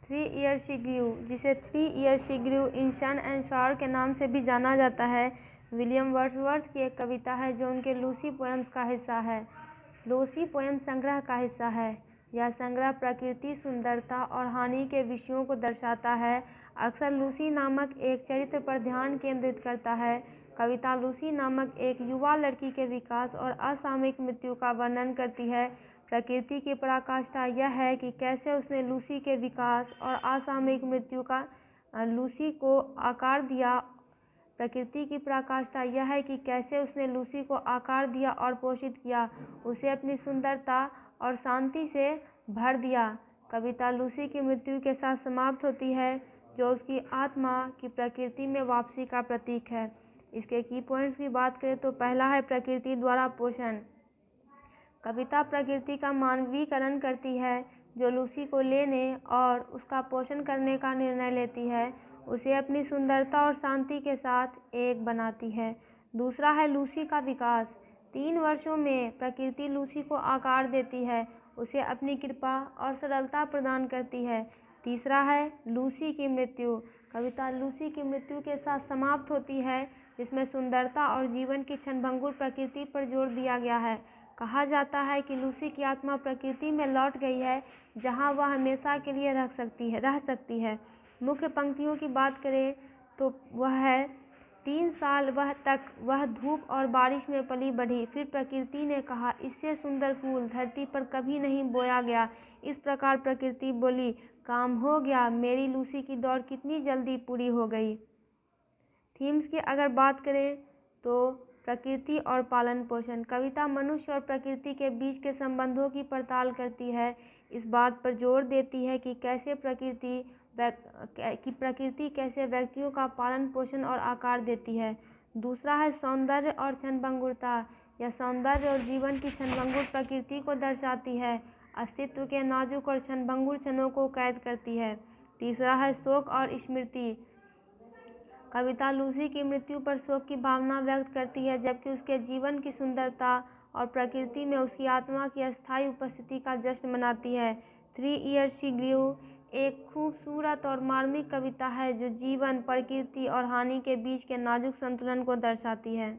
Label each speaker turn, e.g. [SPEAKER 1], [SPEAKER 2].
[SPEAKER 1] 3 year she grew, जिसे 3 year she grew in sun and shower के नाम से भी जाना जाता है, विलियम वर्ड्सवर्थ की एक कविता है जो उनके लूसी पोएम्स का हिस्सा है। लूसी पोएम संग्रह का हिस्सा है। यह संग्रह प्रकृति, सुंदरता और हानि के विषयों को दर्शाता है। अक्सर लूसी नामक एक चरित्र पर ध्यान केंद्रित करता है। कविता लूसी नामक एक युवा लड़की के विकास और असामयिक मृत्यु का वर्णन करती है। प्रकृति की पराकाष्ठा यह है कि कैसे उसने लूसी के विकास और असामयिक मृत्यु का लूसी को आकार दिया। प्रकृति की पराकाष्ठा यह है कि कैसे उसने लूसी को आकार दिया और पोषित किया, उसे अपनी सुंदरता और शांति से भर दिया। कविता लूसी की मृत्यु के साथ समाप्त होती है, जो उसकी आत्मा की प्रकृति में वापसी का प्रतीक है। इसके की पॉइंट्स की बात करें तो पहला है प्रकृति द्वारा पोषण। कविता प्रकृति का मानवीकरण करती है, जो लूसी को लेने और उसका पोषण करने का निर्णय लेती है, उसे अपनी सुंदरता और शांति के साथ एक बनाती है। दूसरा है लूसी का विकास। 3 वर्षों में प्रकृति लूसी को आकार देती है, उसे अपनी कृपा और सरलता प्रदान करती है। तीसरा है लूसी की मृत्यु। कविता लूसी की मृत्यु के साथ समाप्त होती है, जिसमें सुंदरता और जीवन की क्षणभंगुर प्रकृति पर जोर दिया गया है। कहा जाता है कि लूसी की आत्मा प्रकृति में लौट गई है, जहां वह हमेशा के लिए रह सकती है। मुख्य पंक्तियों की बात करें तो वह है 3 साल वह धूप और बारिश में पली बढ़ी। फिर प्रकृति ने कहा, इससे सुंदर फूल धरती पर कभी नहीं बोया गया। इस प्रकार प्रकृति बोली, काम हो गया, मेरी लूसी की दौड़ कितनी जल्दी पूरी हो गई। थीम्स की अगर बात करें तो प्रकृति और पालन पोषण। कविता मनुष्य और प्रकृति के बीच के संबंधों की पड़ताल करती है। इस बात पर जोर देती है कि प्रकृति कैसे व्यक्तियों का पालन पोषण और आकार देती है। दूसरा है सौंदर्य और क्षणभंगुरता। यह सौंदर्य और जीवन की क्षणभंगुर प्रकृति को दर्शाती है, अस्तित्व के नाजुक और क्षणभंगुर क्षणों को कैद करती है। तीसरा है शोक और स्मृति। कविता लूसी की मृत्यु पर शोक की भावना व्यक्त करती है, जबकि उसके जीवन की सुंदरता और प्रकृति में उसकी आत्मा की अस्थायी उपस्थिति का जश्न मनाती है। 3 ईयर शी ग्रू एक खूबसूरत और मार्मिक कविता है जो जीवन, प्रकृति और हानि के बीच के नाजुक संतुलन को दर्शाती है।